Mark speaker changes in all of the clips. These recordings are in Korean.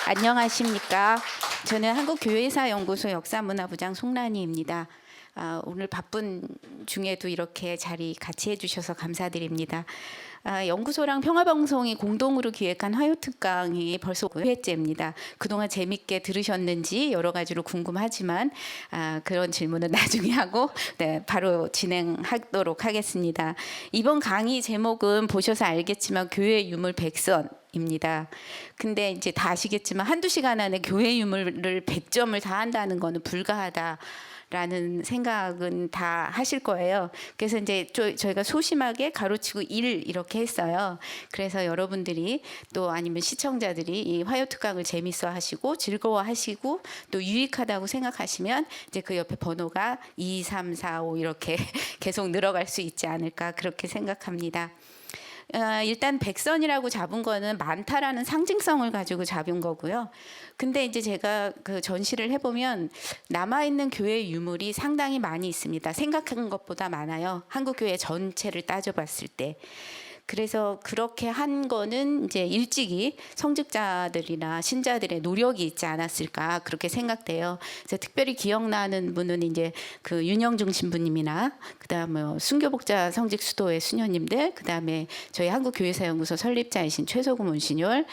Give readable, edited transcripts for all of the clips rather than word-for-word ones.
Speaker 1: 안녕하십니까. 저는 한국교회사연구소 역사문화부장 송란희입니다. 오늘 바쁜 중에도 이렇게 자리 같이 해주셔서 감사드립니다. 연구소랑 평화방송이 공동으로 기획한 화요특강이 벌써 5회째입니다. 그동안 재밌게 들으셨는지 여러 가지로 궁금하지만 그런 질문은 나중에 하고 바로 진행하도록 하겠습니다. 이번 강의 제목은 보셔서 알겠지만 교회 유물 100선 입니다. 근데 이제 다 아시겠지만 한두 시간 안에 교회 유물을 100점을 다 한다는 거는 불가하다라는 생각은 다 하실 거예요. 그래서 이제 저희가 소심하게 가로치고 1 이렇게 했어요. 그래서 여러분들이 또 아니면 시청자들이 이 화요특강을 재밌어 하시고 즐거워 하시고 또 유익하다고 생각하시면 이제 그 옆에 번호가 2, 3, 4, 5 이렇게 계속 늘어갈 수 있지 않을까 그렇게 생각합니다. 일단 100선이라고 잡은 거는 많다라는 상징성을 가지고 잡은 거고요. 근데 이제 제가 그 전시를 해보면 남아있는 교회 유물이 상당히 많이 있습니다. 생각한 것보다 많아요. 한국교회 전체를 따져봤을 때. 그래서 그렇게 한 거는 이제 일찍이 성직자들이나 신자들의 노력이 있지 않았을까 그렇게 생각돼요. 그래서 특별히 기억나는 분은 이제 그 윤영중 신부님이나 그다음에 순교복자 성직 수도의 수녀님들, 그다음에 저희 한국교회사연구소 설립자이신 최소금 온신율,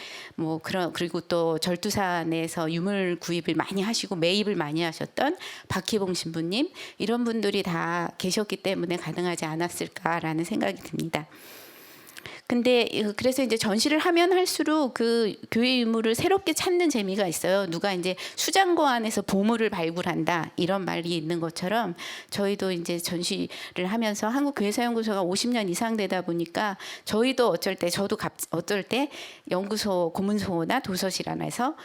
Speaker 1: 그리고 또 절두산에서 유물 구입을 많이 하시고 매입을 많이 하셨던 박희봉 신부님, 이런 분들이 다 계셨기 때문에 가능하지 않았을까라는 생각이 듭니다. 근데 그래서 이제 전시를 하면 할수록 그 교회 유물을 새롭게 찾는 재미가 있어요. 누가 이제 수장고 안에서 보물을 발굴한다 이런 말이 있는 것처럼 저희도 이제 전시를 하면서 한국교회사연구소가 50년 이상 되다 보니까 저희도 어쩔 때 연구소 고문소나 도서실 안에서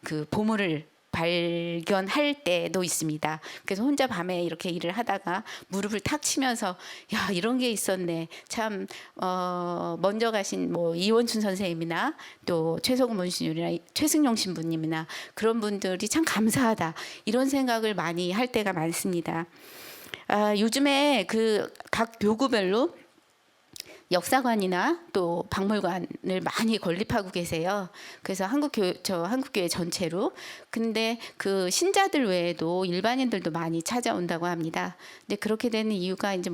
Speaker 1: 그 보물을 발견할 때도 있습니다. 그래서 혼자 밤에 이렇게 일을 하다가 무릎을 탁 치면서 야, 이런 게 있었네. 참 먼저 가신 이원춘 선생님이나 또 최소금 원신율이나 최승용 신부님이나 그런 분들이 참 감사하다. 이런 생각을 많이 할 때가 많습니다. 요즘에 그 각 교구별로 역사관이나 또 박물관을 많이 건립하고 계세요. 그래서 한국교회 전체로. 근데 그 신자들 외에도 일반인들도 많이 찾아온다고 합니다. 근데 그렇게 되는 이유가 이제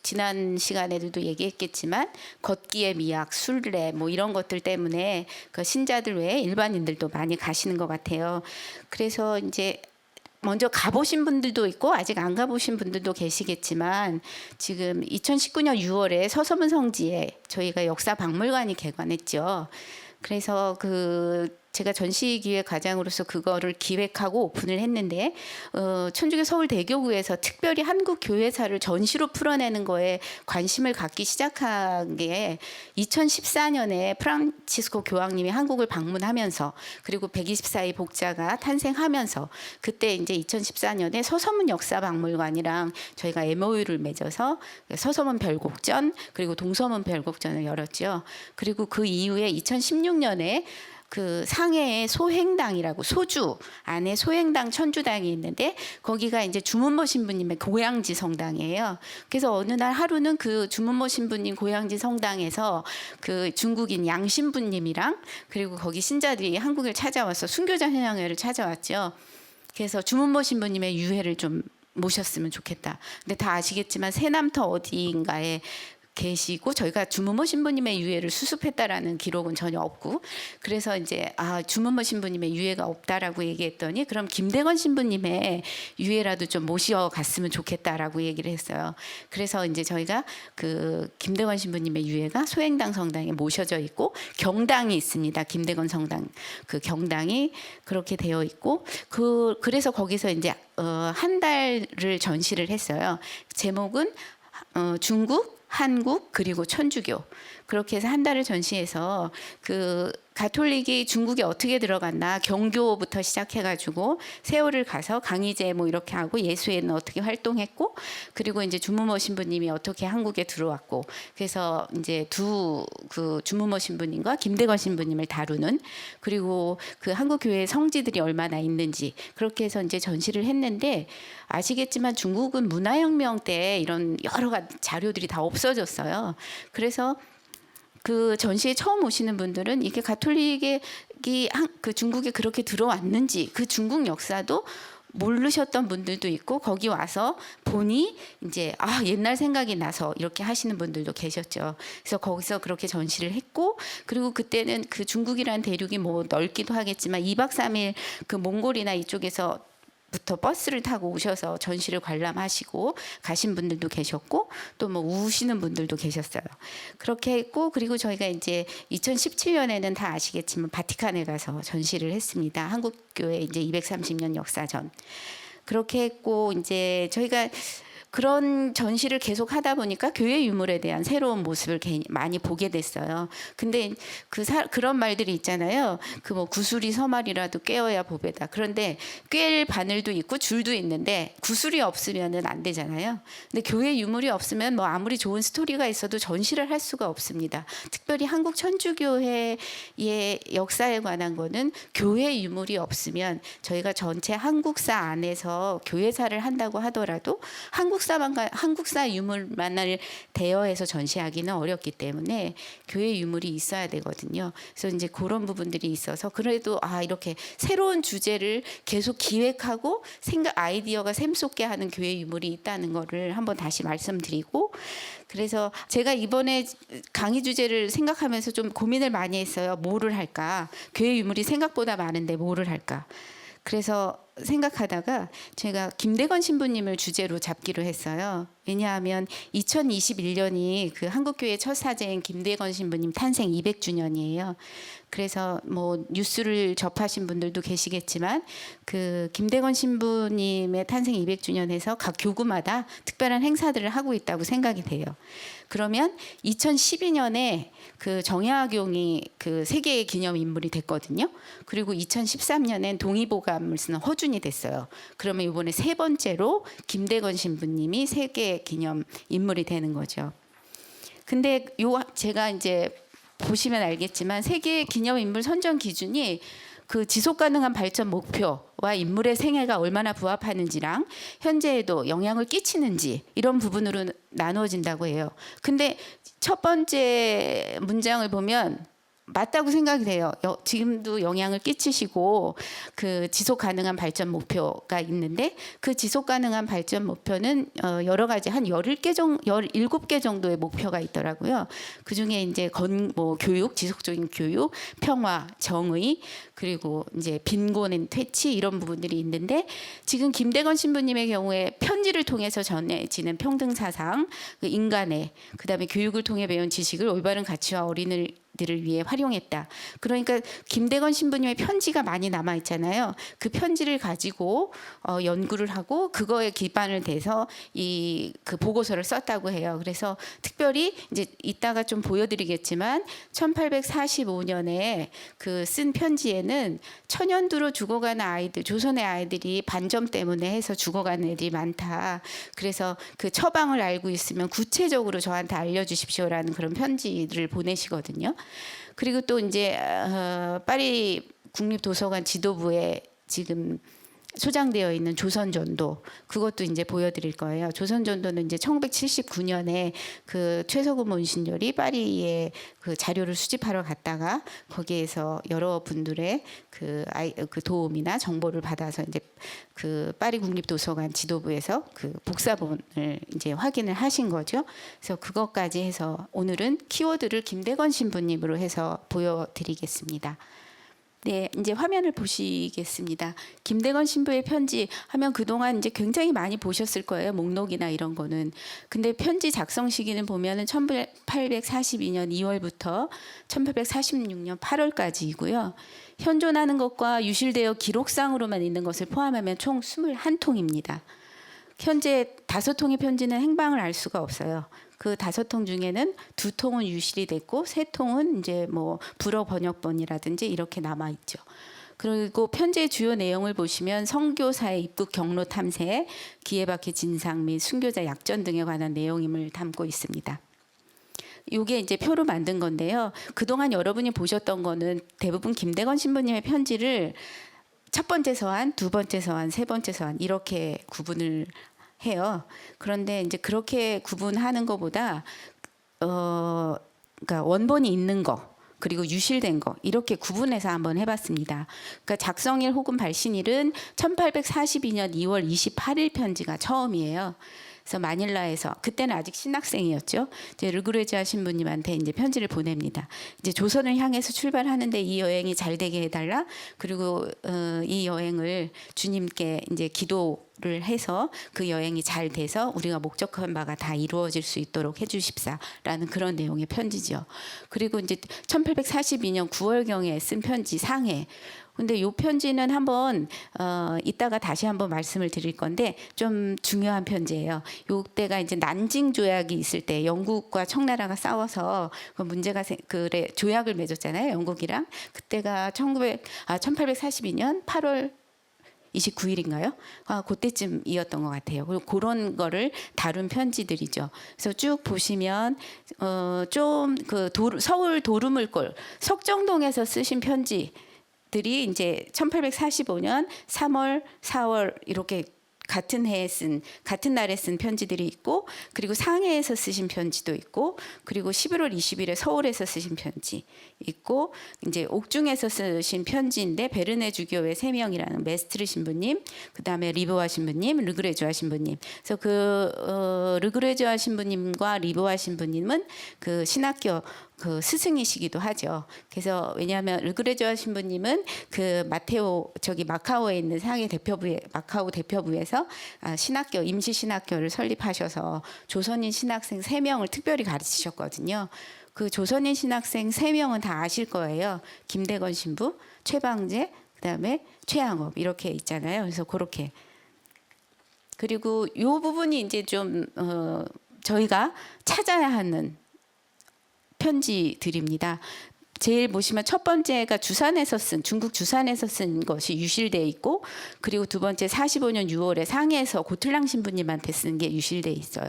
Speaker 1: 지난 시간에도 얘기했겠지만 걷기의 미학, 순례 이런 것들 때문에 그 신자들 외에 일반인들도 많이 가시는 것 같아요. 그래서 이제 먼저 가보신 분들도 있고 아직 안 가보신 분들도 계시겠지만 지금 2019년 6월에 서서문 성지에 저희가 역사박물관이 개관했죠. 그래서 제가 전시기획 과장으로서 그거를 기획하고 오픈을 했는데 천주교 서울대교구에서 특별히 한국 교회사를 전시로 풀어내는 거에 관심을 갖기 시작한 게 2014년에 프란치스코 교황님이 한국을 방문하면서 그리고 124의 복자가 탄생하면서 그때 이제 2014년에 서서문 역사박물관이랑 저희가 MOU를 맺어서 서서문 별곡전 그리고 동서문 별곡전을 열었죠. 그리고 그 이후에 2016년에 그 상해에 소행당이라고 소주 안에 소행당 천주당이 있는데 거기가 이제 주문모 신부님의 고향지 성당이에요. 그래서 어느 날 하루는 그 주문모 신부님 고향지 성당에서 그 중국인 양 신부님이랑 그리고 거기 신자들이 한국을 찾아와서 순교자 현양회를 찾아왔죠. 그래서 주문모 신부님의 유해를 좀 모셨으면 좋겠다. 근데 다 아시겠지만 새남터 어디인가에 계시고 저희가 주문모 신부님의 유해를 수습했다라는 기록은 전혀 없고 그래서 이제 주문모 신부님의 유해가 없다라고 얘기했더니 그럼 김대건 신부님의 유해라도 좀 모셔갔으면 좋겠다라고 얘기를 했어요. 그래서 이제 저희가 그 김대건 신부님의 유해가 소행당 성당에 모셔져 있고 경당이 있습니다. 김대건 성당 그 경당이 그렇게 되어 있고 그래서 거기서 이제 한 달을 전시를 했어요. 제목은 중국 한국 그리고 천주교 그렇게 해서 한 달을 전시해서 그 가톨릭이 중국에 어떻게 들어갔나 경교부터 시작해가지고 세월을 가서 강희제 뭐 이렇게 하고 예수회는 어떻게 활동했고 그리고 이제 주무모 신부님이 어떻게 한국에 들어왔고 그래서 이제 두 그 주무모 신부님과 김대건 신부님을 다루는 그리고 그 한국 교회의 성지들이 얼마나 있는지 그렇게 해서 이제 전시를 했는데 아시겠지만 중국은 문화혁명 때 이런 여러 가지 자료들이 다 없어졌어요. 그래서 그 전시에 처음 오시는 분들은 이게 가톨릭이 그 중국에 그렇게 들어왔는지 그 중국 역사도 모르셨던 분들도 있고 거기 와서 보니 이제 옛날 생각이 나서 이렇게 하시는 분들도 계셨죠. 그래서 거기서 그렇게 전시를 했고 그리고 그때는 그 중국이라는 대륙이 뭐 넓기도 하겠지만 2박 3일 그 몽골이나 이쪽에서 부터 버스를 타고 오셔서 전시를 관람하시고 가신 분들도 계셨고 또 뭐 우시는 분들도 계셨어요. 그렇게 했고 그리고 저희가 이제 2017년에는 다 아시겠지만 바티칸에 가서 전시를 했습니다. 한국교회 이제 230년 역사전. 그렇게 했고 이제 저희가 그런 전시를 계속 하다 보니까 교회 유물에 대한 새로운 모습을 많이 보게 됐어요. 근데 그런 말들이 있잖아요. 그 뭐 구슬이 서말이라도 꿰어야 보배다. 그런데 꿰일 바늘도 있고 줄도 있는데 구슬이 없으면은 안 되잖아요. 근데 교회 유물이 없으면 뭐 아무리 좋은 스토리가 있어도 전시를 할 수가 없습니다. 특별히 한국 천주교회의 역사에 관한 거는 교회 유물이 없으면 저희가 전체 한국사 안에서 교회사를 한다고 하더라도 한국사 유물만을 대여해서 전시하기는 어렵기 때문에 교회 유물이 있어야 되거든요. 그래서 이제 그런 부분들이 있어서 그래도 이렇게 새로운 주제를 계속 기획하고 아이디어가 샘솟게 하는 교회 유물이 있다는 거를 한번 다시 말씀드리고 그래서 제가 이번에 강의 주제를 생각하면서 좀 고민을 많이 했어요. 뭐를 할까? 교회 유물이 생각보다 많은데 뭐를 할까? 그래서 생각하다가 제가 김대건 신부님을 주제로 잡기로 했어요. 왜냐하면 2021년이 그 한국교회 첫 사제인 김대건 신부님 탄생 200주년이에요. 그래서 뭐 뉴스를 접하신 분들도 계시겠지만 그 김대건 신부님의 탄생 200주년에서 각 교구마다 특별한 행사들을 하고 있다고 생각이 돼요. 그러면 2012년에 그 정약용이 그 세계의 기념 인물이 됐거든요. 그리고 2013년엔 동의보감을 쓰는 허준이 됐어요. 그러면 이번에 세 번째로 김대건 신부님이 세계 기념 인물이 되는 거죠. 근데 제가 이제 보시면 알겠지만 세계 기념 인물 선정 기준이 그 지속 가능한 발전 목표와 인물의 생애가 얼마나 부합하는지랑 현재에도 영향을 끼치는지 이런 부분으로 나누어진다고 해요. 근데 첫 번째 문장을 보면 맞다고 생각이 돼요. 지금도 영향을 끼치시고 그 지속 가능한 발전 목표가 있는데 그 지속 가능한 발전 목표는 여러 가지 한 17개 정도의 목표가 있더라고요. 그중에 이제 교육, 지속적인 교육, 평화, 정의 그리고 이제 빈곤의 퇴치 이런 부분들이 있는데 지금 김대건 신부님의 경우에 편지를 통해서 전해지는 평등 사상, 그 인간의 그다음에 교육을 통해 배운 지식을 올바른 가치와 어린이들을 위해 활용했다. 그러니까 김대건 신부님의 편지가 많이 남아 있잖아요. 그 편지를 가지고 연구를 하고 그거에 기반을 대서 그 보고서를 썼다고 해요. 그래서 특별히 이제 이따가 좀 보여드리겠지만 1845년에 그 쓴 편지에는 천연두로 죽어가는 아이들, 조선의 아이들이 반점 때문에 해서 죽어가는 애들이 많다. 그래서 그 처방을 알고 있으면 구체적으로 저한테 알려주십시오라는 그런 편지를 보내시거든요. 그리고 또 이제 파리 국립도서관 지도부에 지금 소장되어 있는 조선전도 그것도 이제 보여드릴 거예요. 조선전도는 이제 1979년에 그 최석우 문신열이 파리에 그 자료를 수집하러 갔다가 거기에서 여러 분들의 그 도움이나 정보를 받아서 이제 그 파리 국립도서관 지도부에서 그 복사본을 이제 확인을 하신 거죠. 그래서 그것까지 해서 오늘은 키워드를 김대건 신부님으로 해서 보여드리겠습니다. 네, 이제 화면을 보시겠습니다. 김대건 신부의 편지 하면 그동안 이제 굉장히 많이 보셨을 거예요. 목록이나 이런 거는. 근데 편지 작성 시기는 보면은 1842년 2월부터 1846년 8월까지이고요. 현존하는 것과 유실되어 기록상으로만 있는 것을 포함하면 총 21통입니다. 현재 5통의 편지는 행방을 알 수가 없어요. 그 5통 중에는 2통은 유실이 됐고 3통은 이제 뭐 불어 번역본이라든지 이렇게 남아 있죠. 그리고 편지의 주요 내용을 보시면 선교사의 입국 경로 탐색, 기회박해 진상 및 순교자 약전 등에 관한 내용임을 담고 있습니다. 이게 이제 표로 만든 건데요. 그동안 여러분이 보셨던 거는 대부분 김대건 신부님의 편지를 첫 번째 서한, 두 번째 서한, 세 번째 서한 이렇게 구분을 해요. 그런데 이제 그렇게 구분하는 것보다 그러니까 원본이 있는 거 그리고 유실된 거 이렇게 구분해서 한번 해봤습니다. 그러니까 작성일 혹은 발신일은 1842년 2월 28일 편지가 처음이에요. 그래서 마닐라에서 그때는 아직 신학생이었죠. 이제 르그레지아 신부님한테 이제 편지를 보냅니다. 이제 조선을 향해서 출발하는데 이 여행이 잘 되게 해달라. 그리고 이 여행을 주님께 이제 기도를 해서 그 여행이 잘 돼서 우리가 목적한 바가 다 이루어질 수 있도록 해주십사라는 그런 내용의 편지죠. 그리고 이제 1842년 9월경에 쓴 편지 상해. 근데 이 편지는 한번 이따가 다시 한번 말씀을 드릴 건데 좀 중요한 편지예요. 이때가 이제 난징 조약이 있을 때 영국과 청나라가 싸워서 그 문제가 그래 조약을 맺었잖아요. 영국이랑 그때가 1842년 8월 29일인가요? 그때쯤이었던 것 같아요. 그리고 그런 거를 다룬 편지들이죠. 그래서 쭉 보시면 좀 그 서울 도루물골 석정동에서 쓰신 편지. 들이 이제 1845년 3월, 4월 이렇게 같은 해에 같은 날에 쓴 편지들이 있고 그리고 상해에서 쓰신 편지도 있고 그리고 11월 20일에 서울에서 쓰신 편지 있고 이제 옥중에서 쓰신 편지인데 베르네 주교회 3명이라는 메스트르 신부님 그다음에 리보아 신부님 르그레주아 신부님 그래서 그 르그레주아 신부님과 리보아 신부님은 그 신학교 그 스승이시기도 하죠. 그래서 왜냐하면 르그레주아 신부님은 그 마카오에 있는 상해 대표부에 마카오 대표부에서 신학교 임시 신학교를 설립하셔서 조선인 신학생 3명을 특별히 가르치셨거든요. 그 조선인 신학생 3명은 다 아실 거예요. 김대건 신부, 최방재, 그다음에 최양업 이렇게 있잖아요. 그래서 그렇게 그리고 이 부분이 이제 좀 저희가 찾아야 하는 편지들입니다. 제일 보시면 첫 번째가 중국 주산에서 쓴 것이 유실되어 있고 그리고 두 번째 45년 6월에 상해에서 고틀랑 신부님한테 쓴 게 유실되어 있어요.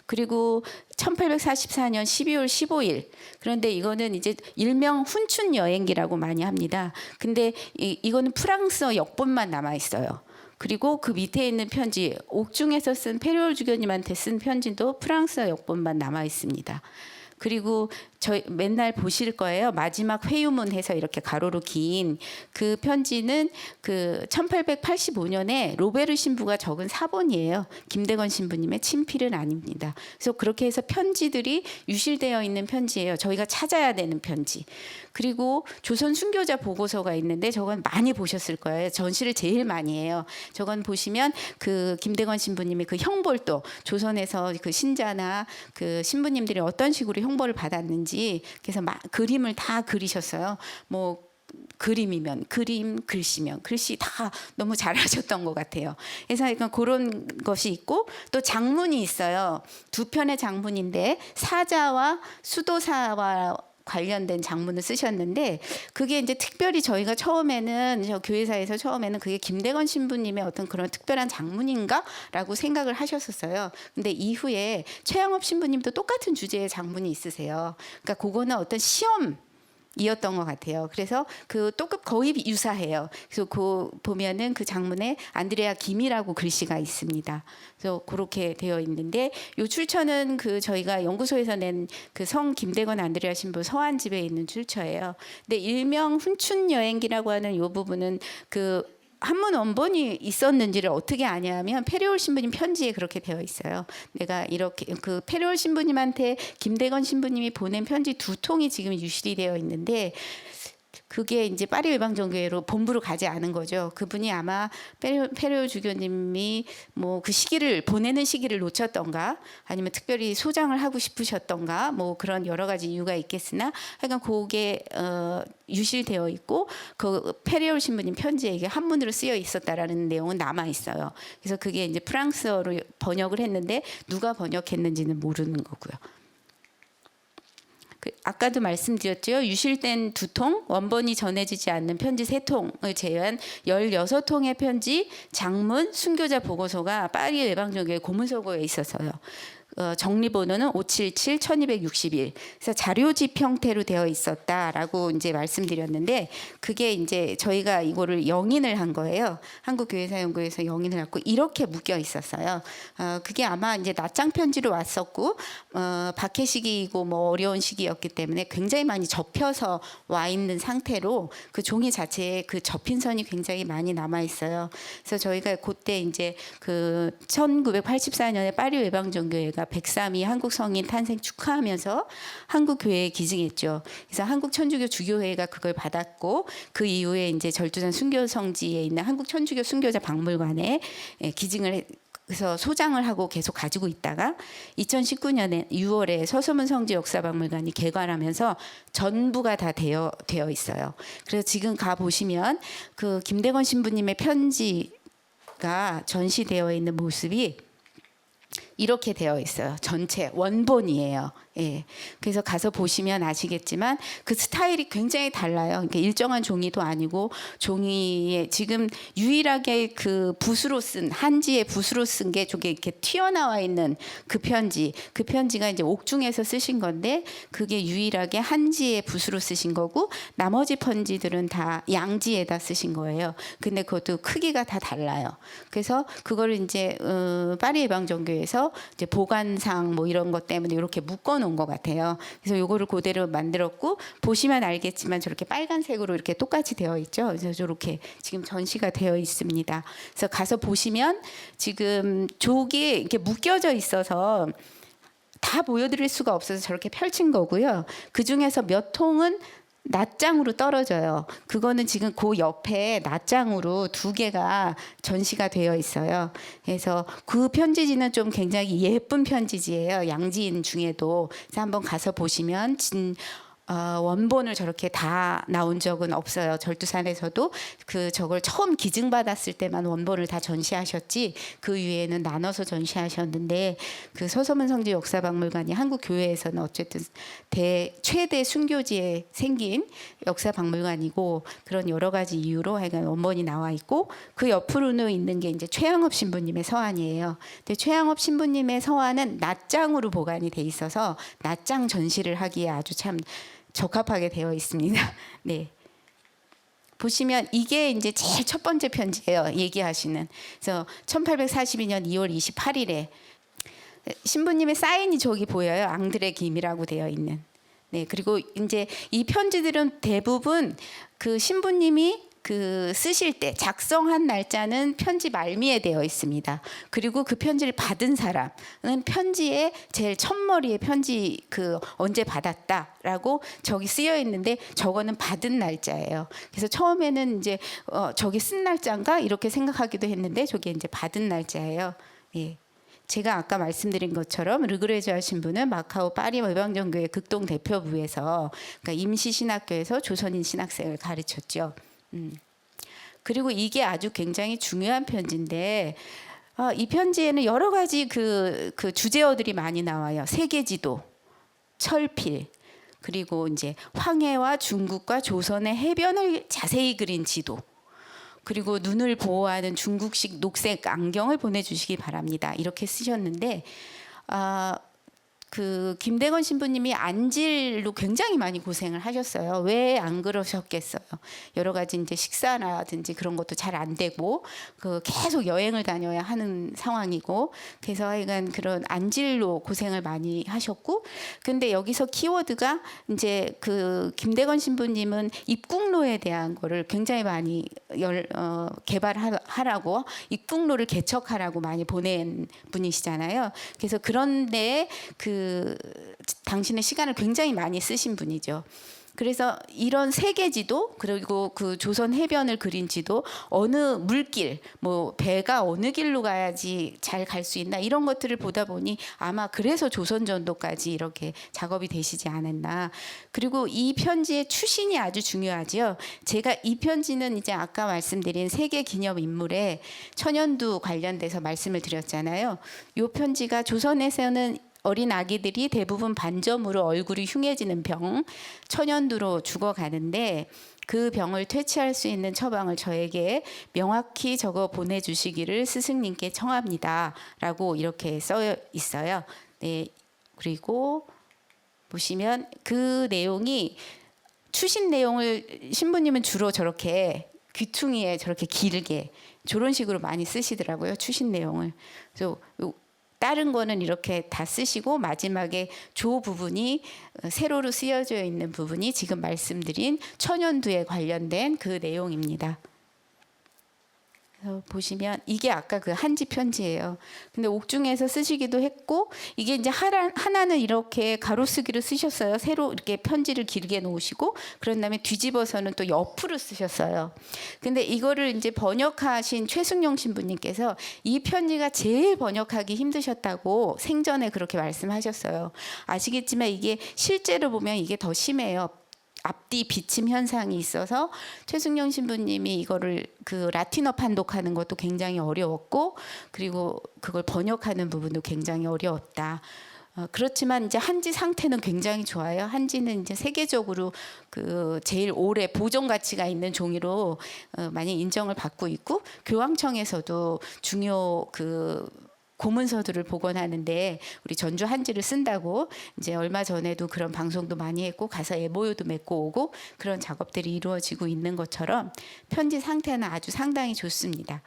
Speaker 1: 그리고 1844년 12월 15일 그런데 이거는 이제 일명 훈춘 여행기라고 많이 합니다. 근데 이거는 프랑스어 역본만 남아 있어요. 그리고 그 밑에 있는 편지 옥중에서 쓴 페리올 주교님한테 쓴 편지도 프랑스어 역본만 남아 있습니다. 그리고 저희 맨날 보실 거예요. 마지막 회유문 해서 이렇게 가로로 긴 그 편지는 그 1885년에 로베르 신부가 적은 사본이에요. 김대건 신부님의 친필은 아닙니다. 그래서 그렇게 해서 편지들이 유실되어 있는 편지예요. 저희가 찾아야 되는 편지. 그리고 조선 순교자 보고서가 있는데 저건 많이 보셨을 거예요. 전시를 제일 많이 해요. 저건 보시면 그 김대건 신부님의 그 형벌도 조선에서 그 신자나 그 신부님들이 어떤 식으로 형벌을 받았는지 그래서 그림을 다 그리셨어요. 뭐 그림이면 그림, 글씨면 글씨 다 너무 잘하셨던 것 같아요. 그래서 그런 것이 있고 또 장문이 있어요. 2편의 장문인데 사자와 수도사와 관련된 장문을 쓰셨는데 그게 이제 특별히 저희가 처음에는 저 교회사에서 처음에는 그게 김대건 신부님의 어떤 그런 특별한 장문인가라고 생각을 하셨었어요. 근데 이후에 최양업 신부님도 똑같은 주제의 장문이 있으세요. 그러니까 그거는 어떤 시험이었던 것 같아요. 그래서 그 거의 유사해요. 그래서 그 보면은 그 장문에 안드레아 김이라고 글씨가 있습니다. 그래서 그렇게 되어 있는데 이 출처는 그 저희가 연구소에서 낸 그 성 김대건 안드레아 신부 서한집에 있는 출처예요. 근데 일명 훈춘 여행기라고 하는 이 부분은 그 한문 원본이 있었는지를 어떻게 아냐면 페리올 신부님 편지에 그렇게 되어 있어요. 내가 이렇게 그 페리올 신부님한테 김대건 신부님이 보낸 편지 2통이 지금 유실이 되어 있는데 그게 이제 파리 외방정교회로 본부로 가지 않은 거죠. 그분이 아마 페레오 주교님이 뭐 그 시기를 보내는 시기를 놓쳤던가 아니면 특별히 소장을 하고 싶으셨던가 뭐 그런 여러 가지 이유가 있겠으나 하여간 그게 유실되어 있고 그 페레오 신부님 편지에 이게 한문으로 쓰여 있었다라는 내용은 남아 있어요. 그래서 그게 이제 프랑스어로 번역을 했는데 누가 번역했는지는 모르는 거고요. 아까도 말씀드렸죠. 유실된 2통, 원본이 전해지지 않는 편지 3통을 제외한 16통의 편지, 장문, 순교자 보고서가 파리 외방정교회 고문서고에 있어서요. 정리번호는 577-1261. 그래서 자료집 형태로 되어 있었다라고 이제 말씀드렸는데 그게 이제 저희가 이거를 영인을 한 거예요. 한국교회사연구에서 영인을 하고 이렇게 묶여 있었어요. 그게 아마 이제 낱장 편지로 왔었고 박해 시기이고 뭐 어려운 시기였기 때문에 굉장히 많이 접혀서 와 있는 상태로 그 종이 자체에 그 접힌 선이 굉장히 많이 남아 있어요. 그래서 저희가 그때 이제 그 1984년에 파리 외방정교회가 103위 한국 성인 탄생 축하하면서 한국 교회에 기증했죠. 그래서 한국 천주교 주교회가 그걸 받았고 그 이후에 이제 절두산 순교 성지에 있는 한국 천주교 순교자 박물관에 기증을 그래서 소장을 하고 계속 가지고 있다가 2019년에 6월에 서소문 성지 역사박물관이 개관하면서 전부가 다 되어 있어요. 그래서 지금 가 보시면 그 김대건 신부님의 편지가 전시되어 있는 모습이 이렇게 되어 있어요. 전체 원본이에요. 예. 그래서 가서 보시면 아시겠지만 그 스타일이 굉장히 달라요. 그러니까 일정한 종이도 아니고 종이에 지금 유일하게 그 붓으로 쓴 한지의 붓으로 쓴 게 저게 이렇게 튀어나와 있는 그 편지가 이제 옥중에서 쓰신 건데 그게 유일하게 한지의 붓으로 쓰신 거고 나머지 편지들은 다 양지에다 쓰신 거예요. 근데 그것도 크기가 다 달라요. 그래서 그걸 이제 파리 예방정교회에서 이제 보관상 뭐 이런 것 때문에 이렇게 묶어놓은 것 같아요. 그래서 요거를 그대로 만들었고 보시면 알겠지만 저렇게 빨간색으로 이렇게 똑같이 되어 있죠. 그래서 저렇게 지금 전시가 되어 있습니다. 그래서 가서 보시면 지금 족이 이렇게 묶여져 있어서 다 보여드릴 수가 없어서 저렇게 펼친 거고요. 그 중에서 몇 통은 낱장으로 떨어져요. 그거는 지금 그 옆에 낱장으로 2개가 전시가 되어 있어요. 그래서 그 편지지는 좀 굉장히 예쁜 편지지예요. 양지인 중에도. 그래서 한번 가서 보시면 원본을 저렇게 다 나온 적은 없어요. 절두산에서도 저걸 처음 기증받았을 때만 원본을 다 전시하셨지 그 위에는 나눠서 전시하셨는데 그 서소문 성지 역사박물관이 한국 교회에서는 어쨌든 최대 순교지에 생긴 역사박물관이고 그런 여러 가지 이유로 하여간 원본이 나와 있고 그 옆으로는 있는 게 이제 최양업 신부님의 서한이에요. 근데 최양업 신부님의 서한은 낱장으로 보관이 돼 있어서 낱장 전시를 하기에 아주 참 적합하게 되어 있습니다. 네. 보시면 이게 이제 제일 첫 번째 편지예요. 얘기하시는. 그래서 1842년 2월 28일에 신부님의 사인이 저기 보여요. 앙드레 김이라고 되어 있는. 네. 그리고 이제 이 편지들은 대부분 그 신부님이 그 쓰실 때 작성한 날짜는 편지 말미에 되어 있습니다. 그리고 그 편지를 받은 사람은 편지에 제일 첫머리에 편지 그 언제 받았다라고 저기 쓰여 있는데 저거는 받은 날짜예요. 그래서 처음에는 이제 저기 쓴 날짜인가 이렇게 생각하기도 했는데 저게 이제 받은 날짜예요. 예. 제가 아까 말씀드린 것처럼 르그레즈 하신 분은 마카오 파리 외방정교회 극동 대표부에서 그러니까 임시신학교에서 조선인 신학생을 가르쳤죠. 그리고 이게 아주 굉장히 중요한 편지인데 이 편지에는 여러 가지 그 주제어들이 많이 나와요. 세계지도, 철필, 그리고 이제 황해와 중국과 조선의 해변을 자세히 그린 지도, 그리고 눈을 보호하는 중국식 녹색 안경을 보내주시기 바랍니다. 이렇게 쓰셨는데 그 김대건 신부님이 안질로 굉장히 많이 고생을 하셨어요. 왜 안 그러셨겠어요? 여러 가지 이제 식사라든지 그런 것도 잘 안 되고 그 계속 여행을 다녀야 하는 상황이고 그래서 하여간 그런 안질로 고생을 많이 하셨고 근데 여기서 키워드가 이제 그 김대건 신부님은 입국로에 대한 거를 굉장히 많이 개발하라고 입국로를 개척하라고 많이 보낸 분이시잖아요. 그래서 그런데 당신의 시간을 굉장히 많이 쓰신 분이죠. 그래서 이런 세계지도 그리고 그 조선 해변을 그린 지도 어느 물길 뭐 배가 어느 길로 가야지 잘 갈 수 있나 이런 것들을 보다 보니 아마 그래서 조선전도까지 이렇게 작업이 되시지 않았나. 그리고 이 편지의 추신이 아주 중요하지요. 제가 이 편지는 이제 아까 말씀드린 세계 기념 인물의 천연두 관련돼서 말씀을 드렸잖아요. 이 편지가 조선에서는 어린 아기들이 대부분 반점으로 얼굴이 흉해지는 병, 천연두로 죽어가는데 그 병을 퇴치할 수 있는 처방을 저에게 명확히 적어 보내주시기를 스승님께 청합니다라고 이렇게 써 있어요. 네, 그리고 보시면 그 내용이 추신 내용을 신부님은 주로 저렇게 귀퉁이에 저렇게 길게 저런 식으로 많이 쓰시더라고요. 추신 내용을. 그래서 다른 거는 이렇게 다 쓰시고 마지막에 조 부분이 세로로 쓰여져 있는 부분이 지금 말씀드린 천연두에 관련된 그 내용입니다. 그래서 보시면 이게 아까 그 한지 편지예요. 근데 옥중에서 쓰시기도 했고 이게 이제 하나는 이렇게 가로쓰기로 쓰셨어요. 세로 이렇게 편지를 길게 놓으시고 그런 다음에 뒤집어서는 또 옆으로 쓰셨어요. 근데 이거를 이제 번역하신 최승용 신부님께서 이 편지가 제일 번역하기 힘드셨다고 생전에 그렇게 말씀하셨어요. 아시겠지만 이게 실제로 보면 이게 더 심해요. 앞뒤 비침 현상이 있어서 최승용 신부님이 이거를 그 라틴어 판독하는 것도 굉장히 어려웠고 그리고 그걸 번역하는 부분도 굉장히 어려웠다. 그렇지만 이제 한지 상태는 굉장히 좋아요. 한지는 이제 세계적으로 그 제일 오래 보존 가치가 있는 종이로 많이 인정을 받고 있고 교황청에서도 중요 그 고문서들을 복원하는데 우리 전주 한지를 쓴다고 이제 얼마 전에도 그런 방송도 많이 했고 가서 애모유도 맺고 오고 그런 작업들이 이루어지고 있는 것처럼 편지 상태는 아주 상당히 좋습니다.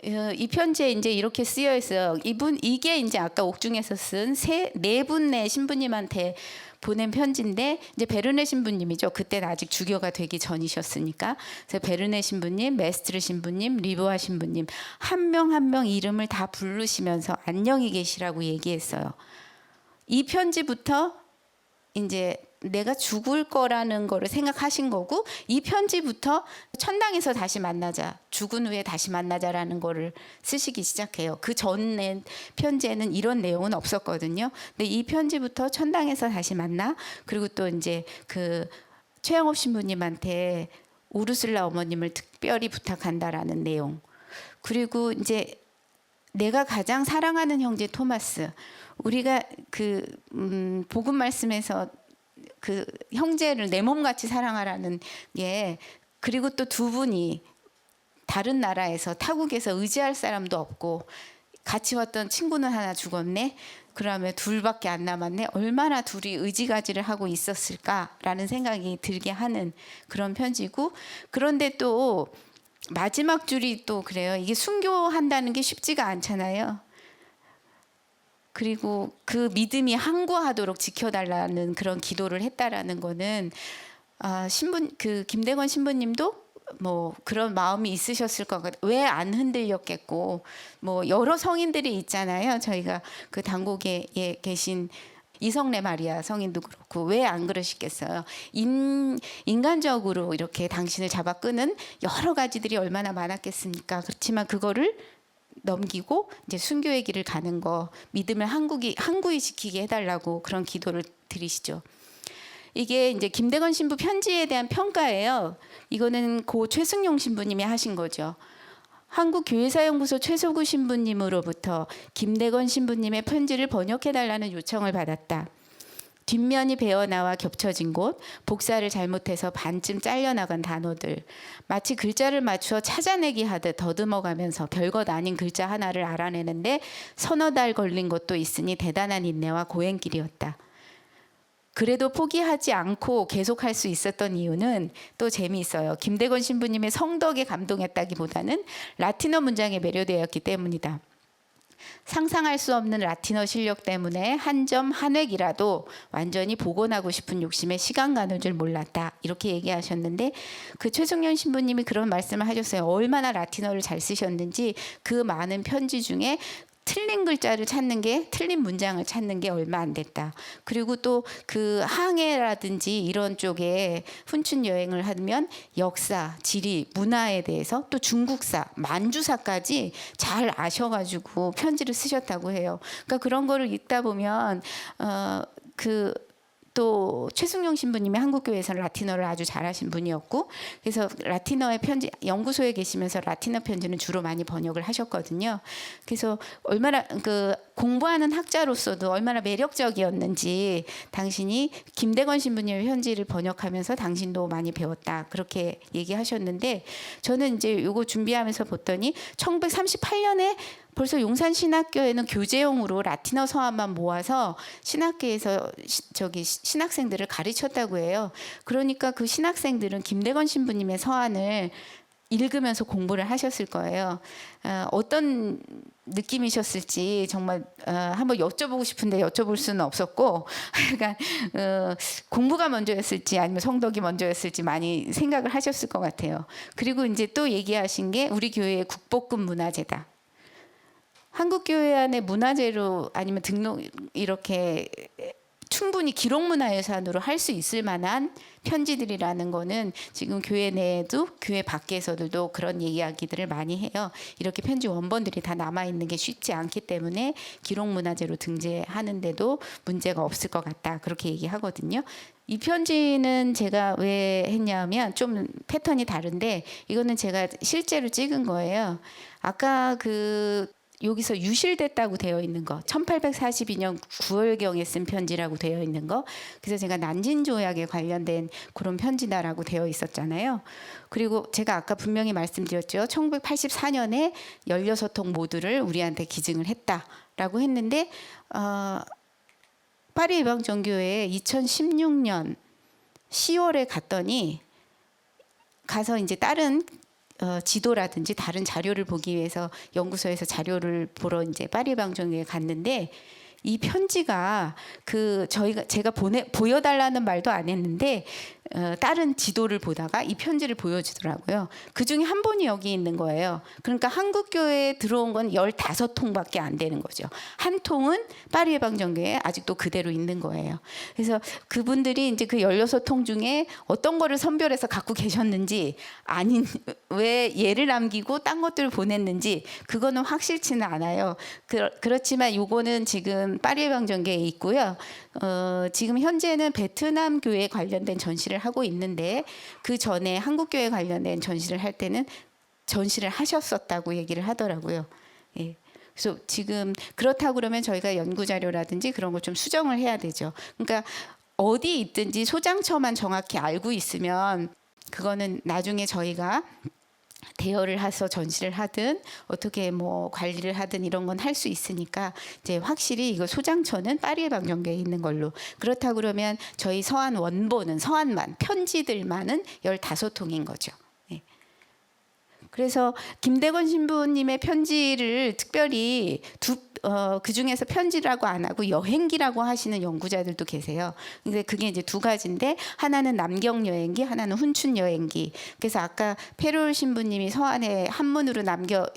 Speaker 1: 이 편지에 이제 이렇게 쓰여 있어요. 이게 이제 아까 옥중에서 쓴 네 분의 신부님한테 보낸 편지인데 이제 베르네 신부님이죠. 그때는 아직 주교가 되기 전이셨으니까. 그래서 베르네 신부님, 메스트르 신부님, 리보아 신부님 한 명 한 명 이름을 다 부르시면서 안녕히 계시라고 얘기했어요. 이 편지부터 이제 내가 죽을 거라는 거를 생각하신 거고 이 편지부터 천당에서 다시 만나자, 죽은 후에 다시 만나자라는 거를 쓰시기 시작해요. 그 전에 편지에는 이런 내용은 없었거든요. 근데 이 편지부터 천당에서 다시 만나. 그리고 또 이제 그 최영업 신부님한테 우르슬라 어머님을 특별히 부탁한다라는 내용. 그리고 이제 내가 가장 사랑하는 형제 토마스. 우리가 그 복음 말씀에서 그 형제를 내 몸같이 사랑하라는 게 그리고 또 두 분이 다른 나라에서 타국에서 의지할 사람도 없고 같이 왔던 친구는 하나 죽었네. 그러면 둘밖에 안 남았네. 얼마나 둘이 의지가지를 하고 있었을까라는 생각이 들게 하는 그런 편지고 그런데 또 마지막 줄이 또 그래요. 이게 순교한다는 게 쉽지가 않잖아요. 그리고 그 믿음이 항구하도록 지켜달라는 그런 기도를 했다라는 거는 그 김대건 신부님도 뭐 그런 마음이 있으셨을 것 같아요. 왜 안 흔들렸겠고 뭐 여러 성인들이 있잖아요. 저희가 그 당국에 계신 이성래 마리아 성인도 그렇고 왜 안 그러시겠어요. 인간적으로 이렇게 당신을 잡아 끄는 여러 가지들이 얼마나 많았겠습니까. 그렇지만 그거를 넘기고 이제 순교의 길을 가는 거 믿음을 항구히 지키게 해달라고 그런 기도를 드리시죠. 이게 이제 김대건 신부 편지에 대한 평가예요. 이거는 고 최승용 신부님이 하신 거죠. 한국교회사연구소 최소구 신부님으로부터 김대건 신부님의 편지를 번역해달라는 요청을 받았다. 뒷면이 베어나와 겹쳐진 곳, 복사를 잘못해서 반쯤 잘려나간 단어들, 마치 글자를 맞추어 찾아내기 하듯 더듬어가면서 별것 아닌 글자 하나를 알아내는데 서너 달 걸린 것도 있으니 대단한 인내와 고행길이었다. 그래도 포기하지 않고 계속할 수 있었던 이유는 또 재미있어요. 김대건 신부님의 성덕에 감동했다기보다는 라틴어 문장에 매료되었기 때문이다. 상상할 수 없는 라틴어 실력 때문에 한 점 한 획이라도 완전히 복원하고 싶은 욕심에 시간 가는 줄 몰랐다. 이렇게 얘기하셨는데 그 최승연 신부님이 그런 말씀을 하셨어요. 얼마나 라틴어를 잘 쓰셨는지 그 많은 편지 중에 틀린 글자를 찾는 게, 틀린 문장을 찾는 게 얼마 안 됐다. 그리고 또 그 항해라든지 이런 쪽에 훈춘 여행을 하면 역사, 지리, 문화에 대해서 또 중국사, 만주사까지 잘 아셔가지고 편지를 쓰셨다고 해요. 그러니까 그런 거를 읽다 보면 또 최승용 신부님이 한국교회에서 라틴어를 아주 잘하신 분이었고, 그래서 라틴어의 편지, 연구소에 계시면서 라틴어 편지는 주로 많이 번역을 하셨거든요. 그래서 얼마나 공부하는 학자로서도 얼마나 매력적이었는지, 당신이 김대건 신부님의 편지를 번역하면서 당신도 많이 배웠다, 그렇게 얘기하셨는데, 저는 이제 요거 준비하면서 봤더니 1938년에 벌써 용산신학교에는 교재용으로 라틴어 서한만 모아서 신학교에서 신학생들을 가르쳤다고 해요. 그러니까 그 신학생들은 김대건 신부님의 서한을 읽으면서 공부를 하셨을 거예요. 어떤 느낌이셨을지 정말 한번 여쭤보고 싶은데 여쭤볼 수는 없었고, 그러니까 공부가 먼저였을지 아니면 성덕이 먼저였을지 많이 생각을 하셨을 것 같아요. 그리고 이제 또 얘기하신 게 우리 교회의 국보급 문화재다. 한국교회 안에 문화재로 아니면 등록 이렇게 충분히 기록문화유산으로 할 수 있을 만한 편지들이라는 거는 지금 교회 내에도 교회 밖에서도 그런 이야기들을 많이 해요. 이렇게 편지 원본들이 다 남아있는 게 쉽지 않기 때문에 기록문화재로 등재하는데도 문제가 없을 것 같다, 그렇게 얘기하거든요. 이 편지는 제가 왜 했냐면 좀 패턴이 다른데, 이거는 제가 실제로 찍은 거예요. 아까 여기서 유실됐다고 되어 있는 거, 1842년 9월경에 쓴 편지라고 되어 있는 거, 그래서 제가 난징조약에 관련된 그런 편지다라고 되어 있었잖아요. 그리고 제가 아까 분명히 말씀드렸죠. 1984년에 16통 모두를 우리한테 기증을 했다라고 했는데, 파리 예방전교회에 2016년 10월에 갔더니, 가서 이제 다른 지도라든지 다른 자료를 보기 위해서 연구소에서 자료를 보러 이제 파리 방정교회에 갔는데, 이 편지가 제가 보여달라는 말도 안 했는데 다른 지도를 보다가 이 편지를 보여주더라고요. 그 중에 한 분이 여기 있는 거예요. 그러니까 한국교회에 들어온 건 15통밖에 안 되는 거죠. 한 통은 파리 예방전교회에 아직도 그대로 있는 거예요. 그래서 그분들이 이제 그 16통 중에 어떤 거를 선별해서 갖고 계셨는지, 왜 얘를 남기고 딴 것들을 보냈는지 그거는 확실치는 않아요. 그렇지만 요거는 지금 파리 예방전교회에 있고요. 지금 현재는 베트남 교회 관련된 전시를 하고 있는데, 그 전에 한국 교회 관련된 전시를 할 때는 전시를 하셨었다고 얘기를 하더라고요. 예. 그래서 지금 그렇다고 그러면 저희가 연구 자료라든지 그런 걸 좀 수정을 해야 되죠. 그러니까 어디 있든지 소장처만 정확히 알고 있으면 그거는 나중에 저희가 대여를 해서 전시를 하든 어떻게 뭐 관리를 하든 이런 건 할 수 있으니까, 이제 확실히 이거 소장처는 파리 예방전교회에 있는 걸로. 그렇다고 그러면 저희 서한 원본은, 서한만 편지들만은 15통인 거죠. 네. 그래서 김대건 신부님의 편지를 특별히 그 중에서 편지라고 안 하고 여행기라고 하시는 연구자들도 계세요. 근데 그게 이제 두 가지인데, 하나는 남경 여행기, 하나는 훈춘 여행기. 그래서 아까 페롤 신부님이 서한에 한문으로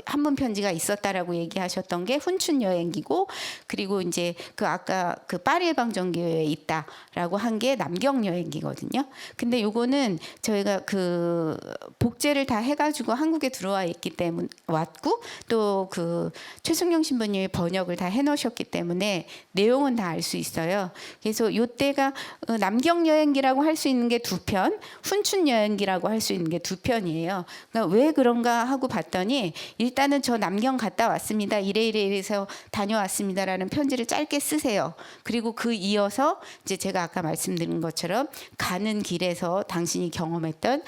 Speaker 1: 한문 편지가 있었다라고 얘기하셨던 게 훈춘 여행기고, 그리고 이제 아까 파리 예방전교회에 있다라고 한 게 남경 여행기거든요. 근데 요거는 저희가 복제를 다 해가지고 한국에 들어와 있기 때문에 왔고, 또 최승용 신부님이 번역을 다 해놓으셨기 때문에 내용은 다 알 수 있어요. 그래서 이때가 남경 여행기라고 할 수 있는 게 2편, 훈춘 여행기라고 할 수 있는 게 2편이에요. 그러니까 왜 그런가 하고 봤더니, 일단은 저 남경 갔다 왔습니다, 이래서 다녀왔습니다라는 편지를 짧게 쓰세요. 그리고 이어서 이제 제가 아까 말씀드린 것처럼 가는 길에서 당신이 경험했던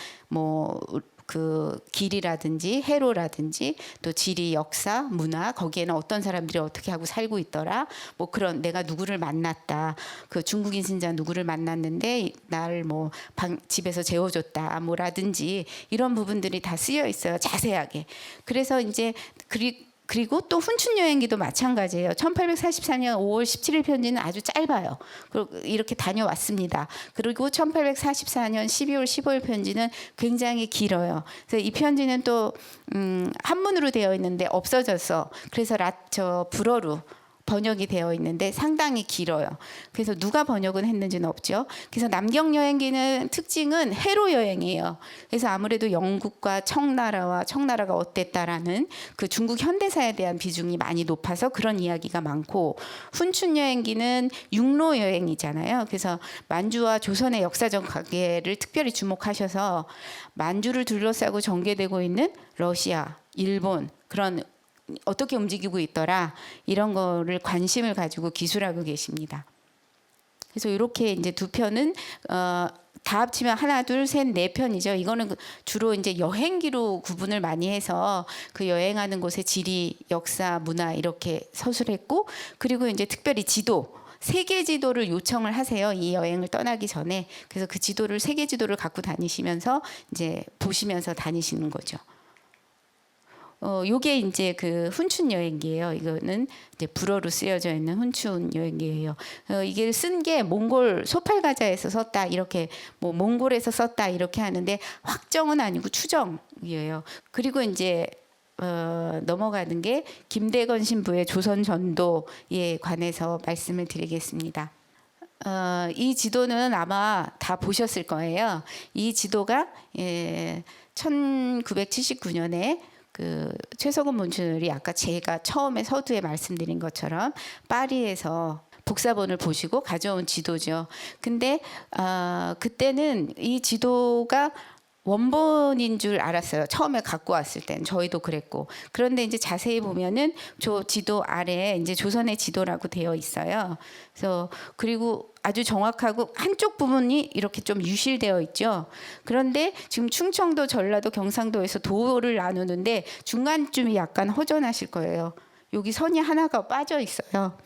Speaker 1: 길이라든지 해로라든지 또 지리, 역사, 문화, 거기에는 어떤 사람들이 어떻게 하고 살고 있더라, 그런, 내가 누구를 만났다, 중국인 신자 누구를 만났는데 나를 집에서 재워줬다, 라든지 이런 부분들이 다 쓰여 있어요, 자세하게. 그래서 이제 그리고 또 훈춘 여행기도 마찬가지예요. 1844년 5월 17일 편지는 아주 짧아요. 그리고 이렇게 다녀왔습니다. 그리고 1844년 12월 15일 편지는 굉장히 길어요. 그래서 이 편지는 또 한문으로 되어 있는데 없어졌어. 그래서 불어로 번역이 되어 있는데 상당히 길어요. 그래서 누가 번역은 했는지는 없죠. 그래서 남경 여행기는 특징은 해로 여행이에요. 그래서 아무래도 영국과 청나라가 어땠다라는 그 중국 현대사에 대한 비중이 많이 높아서 그런 이야기가 많고, 훈춘 여행기는 육로 여행이잖아요. 그래서 만주와 조선의 역사적 관계를 특별히 주목하셔서 만주를 둘러싸고 전개되고 있는 러시아, 일본 그런 어떻게 움직이고 있더라 이런 거를 관심을 가지고 기술하고 계십니다. 그래서 이렇게 이제 두 편은 다 합치면 하나, 둘, 셋, 네 편이죠. 이거는 주로 이제 여행기로 구분을 많이 해서 그 여행하는 곳의 지리, 역사, 문화 이렇게 서술했고, 그리고 이제 특별히 지도. 세계 지도를 요청을 하세요. 이 여행을 떠나기 전에. 그래서 그 지도를 세계 지도를 갖고 다니시면서 이제 보시면서 다니시는 거죠. 요게 이제 그 훈춘 여행기예요. 이거는 이제 불어로 쓰여져 있는 훈춘 여행기예요. 이게 쓴 게 몽골 소팔가자에서 썼다 이렇게, 뭐 몽골에서 썼다 이렇게 하는데 확정은 아니고 추정이에요. 그리고 이제 넘어가는 게 김대건 신부의 조선 전도에 관해서 말씀을 드리겠습니다. 이 지도는 아마 다 보셨을 거예요. 이 지도가 1979년에 그 최석원 문출이 아까 제가 처음에 서두에 말씀드린 것처럼 파리에서 복사본을 보시고 가져온 지도죠. 근데 그때는 이 지도가 원본인 줄 알았어요. 처음에 갖고 왔을 땐 저희도 그랬고. 그런데 이제 자세히 보면은 저 지도 아래에 이제 조선의 지도라고 되어 있어요. 그래서 그리고 아주 정확하고 한쪽 부분이 이렇게 좀 유실되어 있죠. 그런데 지금 충청도, 전라도, 경상도에서 도를 나누는데 중간쯤이 약간 허전하실 거예요. 여기 선이 하나가 빠져 있어요.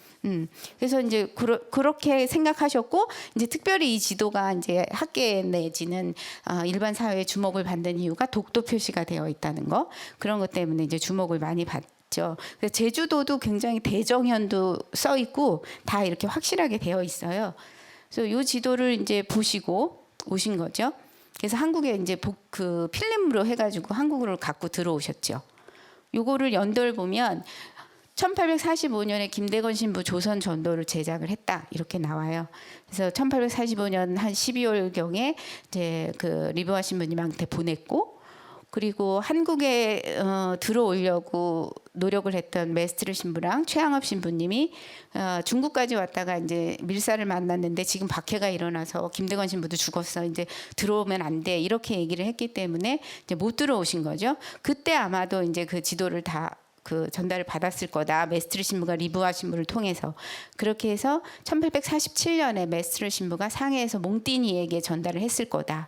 Speaker 1: 그래서 이제 그렇게 생각하셨고, 이제 특별히 이 지도가 이제 학계 내지는 일반 사회에 주목을 받는 이유가 독도 표시가 되어 있다는 거, 그런 것 때문에 이제 주목을 많이 받죠. 그래서 제주도도 굉장히 대정현도 써 있고 다 이렇게 확실하게 되어 있어요. 그래서 이 지도를 이제 보시고 오신 거죠. 그래서 한국에 이제 그 필름으로 해가지고 한국으로 갖고 들어오셨죠. 요거를 연도를 보면 1845년에 김대건 신부 조선 전도를 제작을 했다 이렇게 나와요. 그래서 1845년 한 12월경에 이제 그 리브와 신부님한테 보냈고, 그리고 한국에 들어오려고 노력을 했던 메스트르 신부랑 최양업 신부님이 중국까지 왔다가 이제 밀사를 만났는데 지금 박해가 일어나서 김대건 신부도 죽었어, 이제 들어오면 안 돼 이렇게 얘기를 했기 때문에 이제 못 들어오신 거죠. 그때 아마도 이제 그 지도를 다 그 전달을 받았을 거다. 메스트르 신부가 리브와 신부를 통해서. 그렇게 해서 1847년에 메스트르 신부가 상해에서 몽띠니에게 전달을 했을 거다.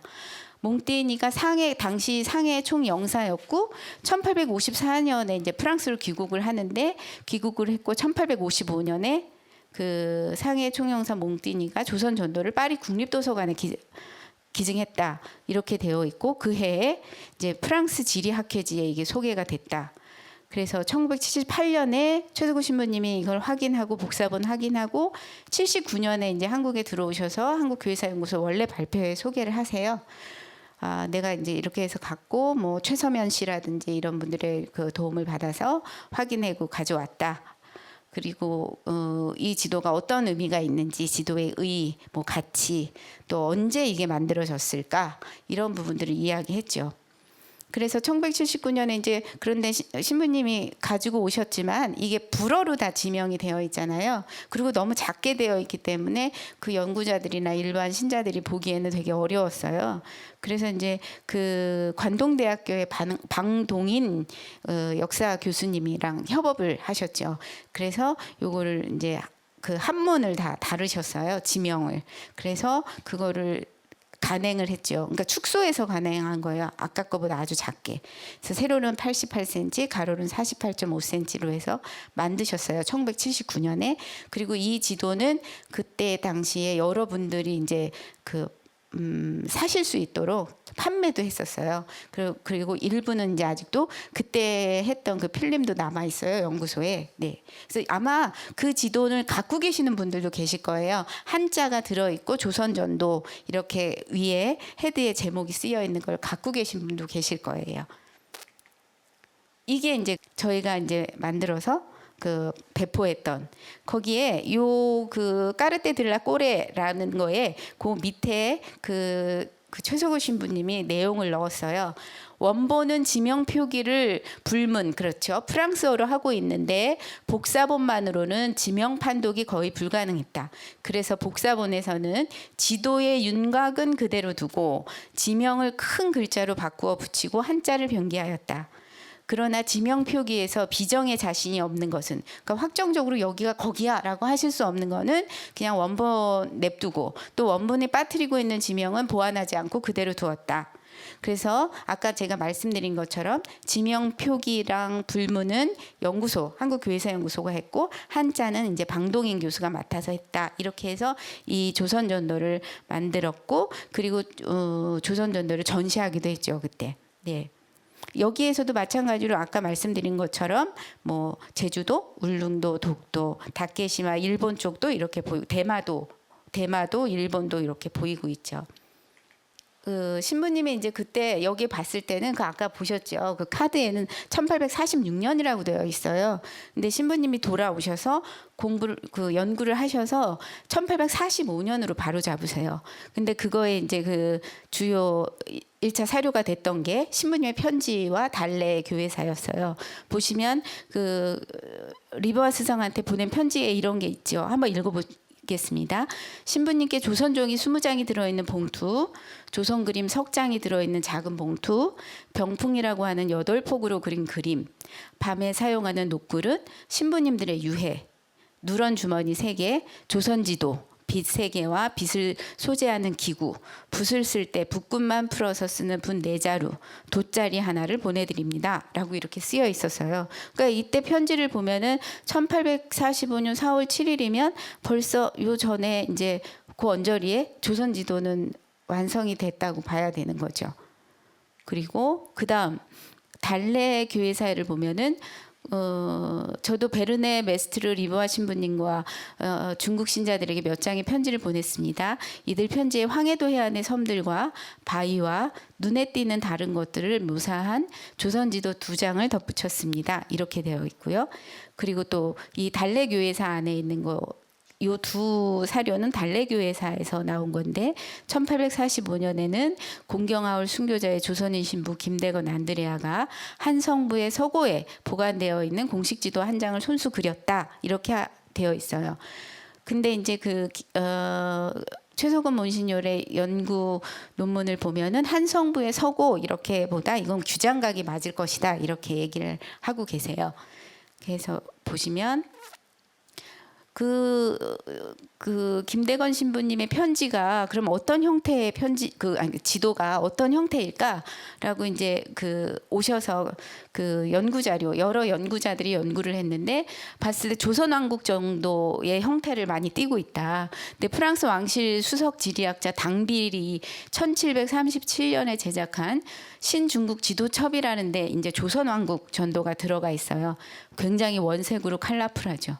Speaker 1: 몽띠니가 당시 상해 총영사였고 1854년에 이제 프랑스로 귀국을 하는데, 귀국을 했고 1855년에 그 상해 총영사 몽띠니가 조선 전도를 파리 국립도서관에 기증했다 이렇게 되어 있고, 그 해에 이제 프랑스 지리학회지에 이게 소개가 됐다. 그래서 1978년에 최석원 신부님이 이걸 확인하고 복사본 확인하고 79년에 이제 한국에 들어오셔서 한국교회사연구소 원래 발표회 소개를 하세요. 내가 이제 이렇게 해서 갖고 뭐 최서면 씨라든지 이런 분들의 그 도움을 받아서 확인하고 가져왔다. 그리고 이 지도가 어떤 의미가 있는지, 지도의 의, 뭐 가치, 또 언제 이게 만들어졌을까 이런 부분들을 이야기했죠. 그래서 1979년에 이제 그런데 신부님이 가지고 오셨지만 이게 불어로 다 지명이 되어 있잖아요. 그리고 너무 작게 되어 있기 때문에 그 연구자들이나 일반 신자들이 보기에는 되게 어려웠어요. 그래서 이제 그 관동대학교의 방동인 역사 교수님이랑 협업을 하셨죠. 그래서 요거를 이제 그 한문을 다 다루셨어요, 지명을. 그래서 그거를 간행을 했죠. 그러니까 축소해서 간행한 거예요. 아까 거보다 아주 작게. 그래서 세로는 88cm, 가로는 48.5cm로 해서 만드셨어요. 1979년에. 그리고 이 지도는 그때 당시에 여러분들이 이제 그 사실 수 있도록 판매도 했었어요. 그리고 일부는 이제 아직도 그때 했던 그 필름도 남아 있어요, 연구소에. 네. 그래서 아마 그 지도를 갖고 계시는 분들도 계실 거예요. 한자가 들어 있고 조선전도 이렇게 위에 헤드에 제목이 쓰여 있는 걸 갖고 계신 분도 계실 거예요. 이게 이제 저희가 이제 만들어서 그 배포했던 거기에 요 그 까르테 들라 꼬레라는 거에 그 밑에 그 최석우 신부님이 내용을 넣었어요. 원본은 지명 표기를 불문, 그렇죠, 프랑스어로 하고 있는데 복사본만으로는 지명 판독이 거의 불가능했다. 그래서 복사본에서는 지도의 윤곽은 그대로 두고 지명을 큰 글자로 바꾸어 붙이고 한자를 변기하였다. 그러나 지명 표기에서 비정의 자신이 없는 것은, 그러니까 확정적으로 여기가 거기야라고 하실 수 없는 거는 그냥 원본 냅두고, 또 원본에 빠뜨리고 있는 지명은 보완하지 않고 그대로 두었다. 그래서 아까 제가 말씀드린 것처럼 지명 표기랑 불문은 연구소, 한국교회사연구소가 했고, 한자는 이제 방동인 교수가 맡아서 했다. 이렇게 해서 이 조선전도를 만들었고, 그리고 조선전도를 전시하기도 했죠, 그때. 네. 여기에서도 마찬가지로 아까 말씀드린 것처럼 뭐 제주도, 울릉도, 독도, 다케시마 일본 쪽도 이렇게 보이고, 대마도 일본도 이렇게 보이고 있죠. 그 신부님이 이제 그때 여기 봤을 때는 그 아까 보셨죠, 그 카드에는 1846년이라고 되어 있어요. 근데 신부님이 돌아오셔서 연구를 하셔서 1845년으로 바로 잡으세요. 근데 그거에 이제 그 주요 1차 사료가 됐던 게 신부님의 편지와 달래 교회사였어요. 보시면 그 리버아 스승한테 보낸 편지에 이런 게 있죠. 한번 읽어보겠습니다. 신부님께 조선종이 20장이 들어있는 봉투, 조선 그림 석장이 들어있는 작은 봉투, 병풍이라고 하는 8폭으로 그린 그림, 밤에 사용하는 녹그릇, 신부님들의 유해, 누런 주머니 3개, 조선지도, 빗 3개와 빗을 소재하는 기구, 붓을 쓸 때 붓끝만 풀어서 쓰는 붓 4자루, 돗자리 하나를 보내드립니다. 라고 이렇게 쓰여 있었어요. 그러니까 이때 편지를 보면은 1845년 4월 7일이면 벌써 요 전에 이제 그 언저리에 조선지도는 완성이 됐다고 봐야 되는 거죠. 그리고 그 다음 달래 교회사를 보면은 저도 베르네 메스트르 리버아 신부님과 중국 신자들에게 몇 장의 편지를 보냈습니다. 이들 편지에 황해도 해안의 섬들과 바위와 눈에 띄는 다른 것들을 묘사한 조선지도 2장을 덧붙였습니다. 이렇게 되어 있고요. 그리고 또 이 달래 교회사 안에 있는 거, 요 두 사료는 달래교회사에서 나온 건데 1845년에는 공경하울 순교자의 조선인 신부 김대건 안드레아가 한 성부의 서고에 보관되어 있는 공식 지도 한 장을 손수 그렸다. 이렇게 되어 있어요. 근데 이제 최석원 몬시뇨의 연구 논문을 보면은 한 성부의 서고 이렇게보다 이건 규장각이 맞을 것이다. 이렇게 얘기를 하고 계세요. 그래서 보시면 그 김대건 신부님의 편지가 그럼 어떤 형태의 지도가 어떤 형태일까라고 이제 오셔서 연구 자료, 여러 연구자들이 연구를 했는데 봤을 때 조선왕국 정도의 형태를 많이 띠고 있다. 근데 프랑스 왕실 수석 지리학자 당빌이 1737년에 제작한 신중국 지도첩이라는데 이제 조선왕국 전도가 들어가 있어요. 굉장히 원색으로 컬러풀하죠.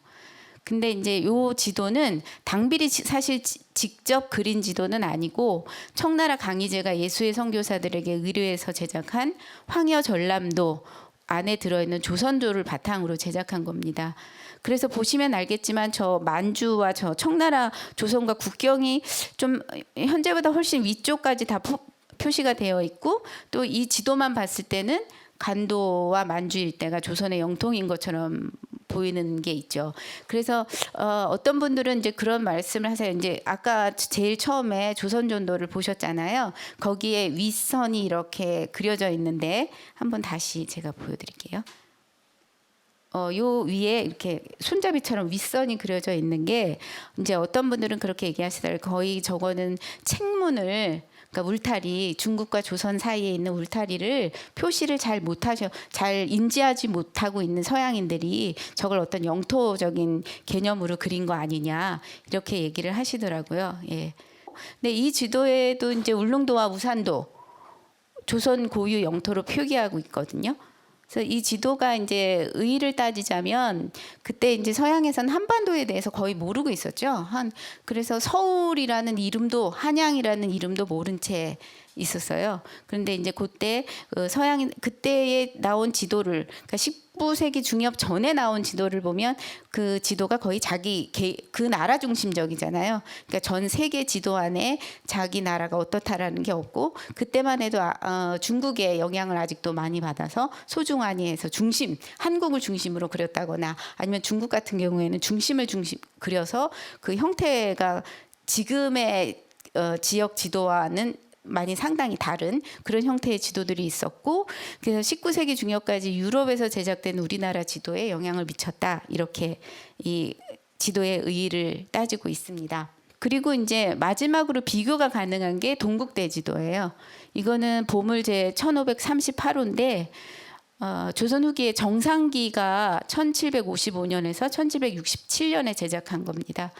Speaker 1: 근데 이제 요 지도는 당빌이 사실 직접 그린 지도는 아니고 청나라 강희제가 예수의 선교사들에게 의뢰해서 제작한 황여 전람도 안에 들어있는 조선조를 바탕으로 제작한 겁니다. 그래서 보시면 알겠지만 저 만주와 저 청나라 조선과 국경이 좀 현재보다 훨씬 위쪽까지 다 표시가 되어 있고, 또 이 지도만 봤을 때는 간도와 만주 일대가 조선의 영통인 것처럼 보이는 게 있죠. 그래서 어떤 분들은 이제 그런 말씀을 하세요. 이제 아까 제일 처음에 조선전도를 보셨잖아요. 거기에 윗선이 이렇게 그려져 있는데 한번 다시 제가 보여드릴게요. 요 위에 이렇게 손잡이처럼 윗선이 그려져 있는 게 이제 어떤 분들은 그렇게 얘기하시더라고요. 거의 저거는 책문을, 그러니까 울타리, 중국과 조선 사이에 있는 울타리를 표시를 잘 인지하지 못하고 있는 서양인들이 저걸 어떤 영토적인 개념으로 그린 거 아니냐, 이렇게 얘기를 하시더라고요. 예. 근데 이 지도에도 이제 울릉도와 우산도 조선 고유 영토로 표기하고 있거든요. 그래서 이 지도가 이제 의의를 따지자면 그때 이제 서양에서는 한반도에 대해서 거의 모르고 있었죠. 그래서 서울이라는 이름도 한양이라는 이름도 모른 채 있었어요. 그런데 이제 그때 서양인 그때에 나온 지도를 그러니까 19세기 중엽 전에 나온 지도를 보면 그 지도가 거의 그 나라 중심적이잖아요. 그러니까 전 세계 지도 안에 자기 나라가 어떻다라는 게 없고 그때만 해도 중국의 영향을 아직도 많이 받아서 소중한이에서 한국을 중심으로 그렸다거나 아니면 중국 같은 경우에는 중심을 그려서 그 형태가 지금의 지역 지도와는 많이 상당히 다른 그런 형태의 지도들이 있었고 그래서 19세기 중엽까지 유럽에서 제작된 우리나라 지도에 영향을 미쳤다 이렇게 이 지도의 의의를 따지고 있습니다. 그리고 이제 마지막으로 비교가 가능한 게 동국대 지도예요. 이거는 보물제 1538호인데 조선 후기의 정상기가 1755년에서 1767년에 제작한 겁니다.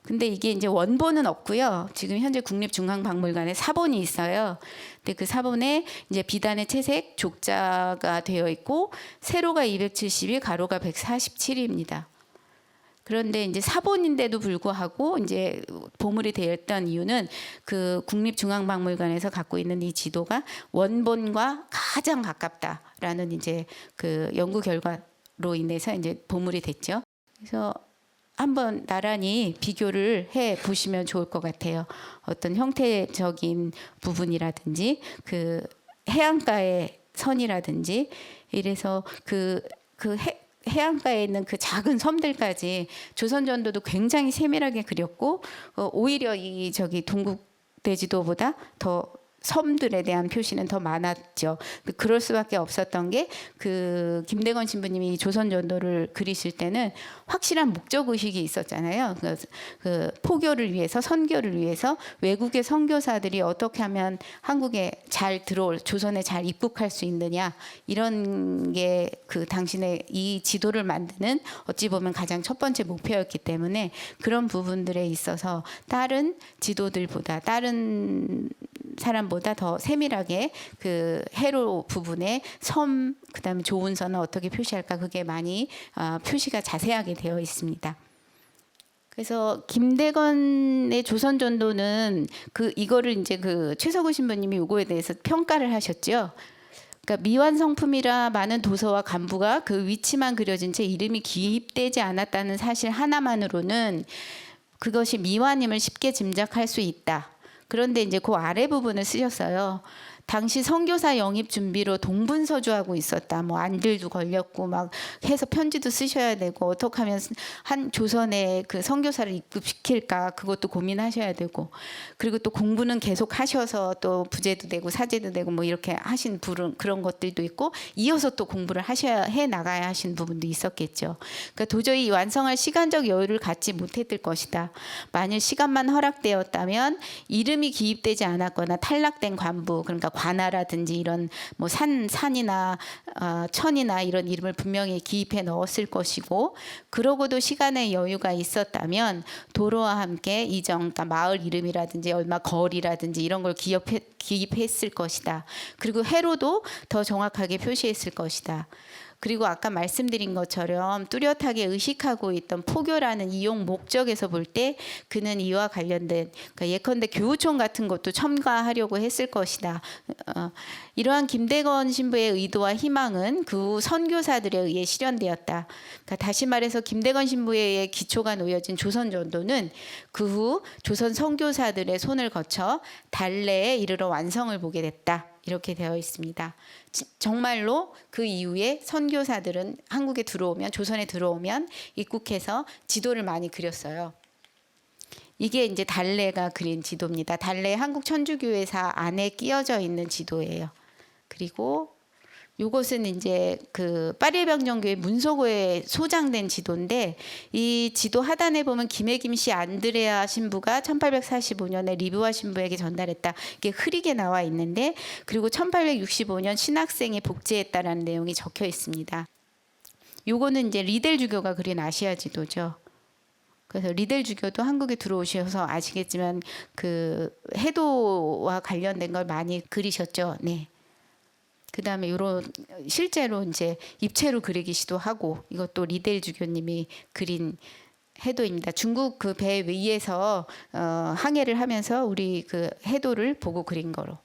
Speaker 1: 근데 이게 이제 원본은 없고요. 지금 현재 국립중앙박물관에 사본이 있어요. 근데 그 사본에 이제 비단의 채색 족자가 되어 있고 세로가 270이 가로가 147입니다. 그런데 이제 사본인데도 불구하고 이제 보물이 되었던 이유는 그 국립중앙박물관에서 갖고 있는 이 지도가 원본과 가장 가깝다라는 이제 그 연구 결과로 인해서 이제 보물이 됐죠. 그래서 한번 나란히 비교를 해 보시면 좋을 것 같아요. 어떤 형태적인 부분이라든지 그 해안가의 선이라든지 이래서 해안가에 있는 그 작은 섬들까지 조선 전도도 굉장히 세밀하게 그렸고 오히려 이 동국대 지도보다 더 섬들에 대한 표시는 더 많았죠. 그럴 수밖에 없었던 게 그 김대건 신부님이 조선 전도를 그리실 때는 확실한 목적 의식이 있었잖아요. 그 포교를 위해서 선교를 위해서 외국의 선교사들이 어떻게 하면 한국에 조선에 잘 입국할 수 있느냐 이런 게 그 당신의 이 지도를 만드는 어찌 보면 가장 첫 번째 목표였기 때문에 그런 부분들에 있어서 다른 지도들보다 다른 사람보다 더 세밀하게 그 해로 부분에 섬 그다음에 조운선을 어떻게 표시할까 그게 많이 표시가 자세하게 되어 있습니다. 그래서 김대건의 조선 전도는 이거를 이제 그 최석우 신부님이 요거에 대해서 평가를 하셨죠. 그러니까 미완성품이라 많은 도서와 간부가 그 위치만 그려진 채 이름이 기입되지 않았다는 사실 하나만으로는 그것이 미완임을 쉽게 짐작할 수 있다. 그런데 이제 그 아래 부분을 쓰셨어요. 당시 선교사 영입 준비로 동분서주하고 있었다. 뭐 안들도 걸렸고 막 해서 편지도 쓰셔야 되고 어떻게 하면 한 조선에 그 선교사를 입국시킬까 그것도 고민하셔야 되고 그리고 또 공부는 계속 하셔서 또 부제도 되고 사제도 되고 뭐 이렇게 하신 그런 것들도 있고 이어서 또 공부를 해 나가야 하신 부분도 있었겠죠. 그러니까 도저히 완성할 시간적 여유를 갖지 못했을 것이다. 만일 시간만 허락되었다면 이름이 기입되지 않았거나 탈락된 관부 그러니까 관아라든지 이런 뭐 산이나 천이나 이런 이름을 분명히 기입해 넣었을 것이고 그러고도 시간의 여유가 있었다면 도로와 함께 이정 그러니까 마을 이름이라든지 얼마 거리라든지 이런 걸 기입했을 것이다. 그리고 해로도 더 정확하게 표시했을 것이다. 그리고 아까 말씀드린 것처럼 뚜렷하게 의식하고 있던 포교라는 이용 목적에서 볼 때 그는 이와 관련된 그러니까 예컨대 교우총 같은 것도 첨가하려고 했을 것이다. 이러한 김대건 신부의 의도와 희망은 그 후 선교사들에 의해 실현되었다. 그러니까 다시 말해서 김대건 신부에 의해 기초가 놓여진 조선 전도는 그 후 조선 선교사들의 손을 거쳐 달래에 이르러 완성을 보게 됐다. 이렇게 되어 있습니다. 정말로 그 이후에 선교사들은 한국에 들어오면 조선에 들어오면 입국해서 지도를 많이 그렸어요. 이게 이제 달래가 그린 지도입니다. 달래 한국 천주교회사 안에 끼어져 있는 지도예요. 그리고 이것은 이제 그 파리병정교회 문서고에 소장된 지도인데 이 지도 하단에 보면 김혜김씨 안드레아 신부가 1845년에 리브와 신부에게 전달했다. 이게 흐리게 나와 있는데 그리고 1865년 신학생이 복제했다라는 내용이 적혀 있습니다. 요거는 이제 리델 주교가 그린 아시아 지도죠. 그래서 리델 주교도 한국에 들어오셔서 아시겠지만 그 해도와 관련된 걸 많이 그리셨죠. 네. 그다음에 이런 실제로 이제 입체로 그리기 시도하고 이것도 리델 주교님이 그린 해도입니다. 중국 그 배 위에서 항해를 하면서 우리 그 해도를 보고 그린 거로.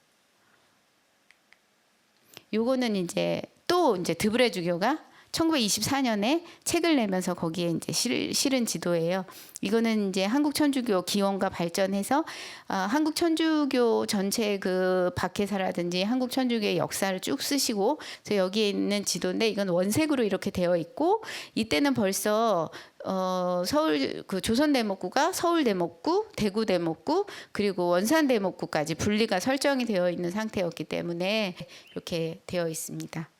Speaker 1: 요거는 이제 또 이제 드브레 주교가 1924년에 책을 내면서 거기에 이제 실은 지도예요. 이거는 이제 한국 천주교 기원과 발전해서 한국 천주교 전체 그 박해사라든지 한국 천주교의 역사를 쭉 쓰시고, 그래서 여기에 있는 지도인데 이건 원색으로 이렇게 되어 있고, 이때는 벌써 서울 그 조선대목구가 서울대목구, 대구대목구, 그리고 원산대목구까지 분리가 설정이 되어 있는 상태였기 때문에 이렇게 되어 있습니다.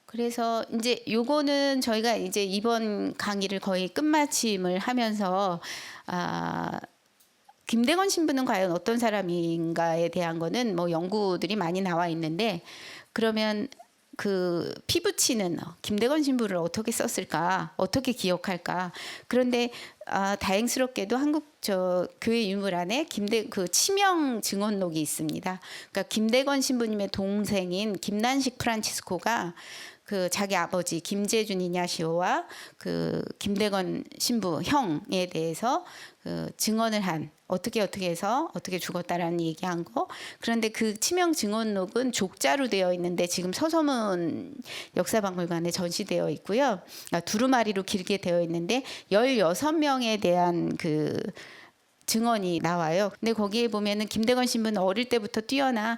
Speaker 1: 그래서 이제 요거는 저희가 이제 이번 강의를 거의 끝마침을 하면서 김대건 신부는 과연 어떤 사람인가에 대한 거는 뭐 연구들이 많이 나와 있는데, 그러면 그 피부치는 김대건 신부를 어떻게 썼을까, 어떻게 기억할까. 그런데 다행스럽게도 한국 교회 유물 안에 그 치명 증언록이 있습니다. 그러니까 김대건 신부님의 동생인 김난식 프란치스코가 그 자기 아버지 김재준 이냐시오와 그 김대건 신부 형에 대해서 그 증언을 한, 어떻게 해서 어떻게 죽었다라는 얘기한 거. 그런데 그 치명 증언록은 족자로 되어 있는데 지금 서서문 역사박물관에 전시되어 있고요. 두루마리로 길게 되어 있는데 16명에 대한 그 증언이 나와요. 근데 거기에 보면은 김대건 신부는 어릴 때부터 뛰어나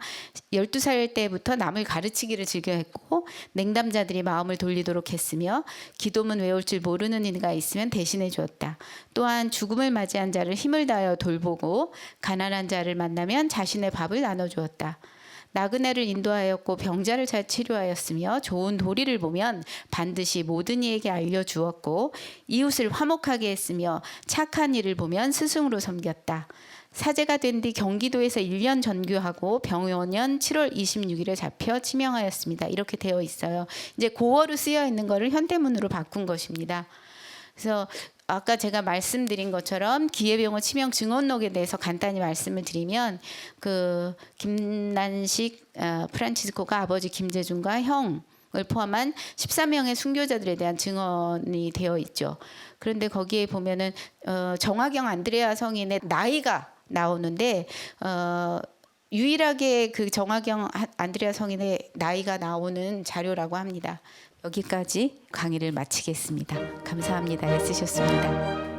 Speaker 1: 12살 때부터 남을 가르치기를 즐겨했고, 냉담자들이 마음을 돌리도록 했으며 기도문 외울 줄 모르는 이가 있으면 대신해 주었다. 또한 죽음을 맞이한 자를 힘을 다하여 돌보고 가난한 자를 만나면 자신의 밥을 나눠주었다. 나그네를 인도하였고 병자를 잘 치료하였으며 좋은 도리를 보면 반드시 모든 이에게 알려주었고 이웃을 화목하게 했으며 착한 일을 보면 스승으로 섬겼다. 사제가 된 뒤 경기도에서 1년 전교하고 병원년 7월 26일에 잡혀 치명하였습니다. 이렇게 되어 있어요. 이제 고어로 쓰여 있는 거를 현대문으로 바꾼 것입니다. 그래서 아까 제가 말씀드린 것처럼 기예병원 치명 증언록에 대해서 간단히 말씀을 드리면, 그 김난식 프란치스코가 아버지 김재준과 형을 포함한 13명의 순교자들에 대한 증언이 되어 있죠. 그런데 거기에 보면은 정화경 안드레아 성인의 나이가 나오는데 유일하게 그 정화경 안드레아 성인의 나이가 나오는 자료라고 합니다. 여기까지 강의를 마치겠습니다. 감사합니다. 애쓰셨습니다.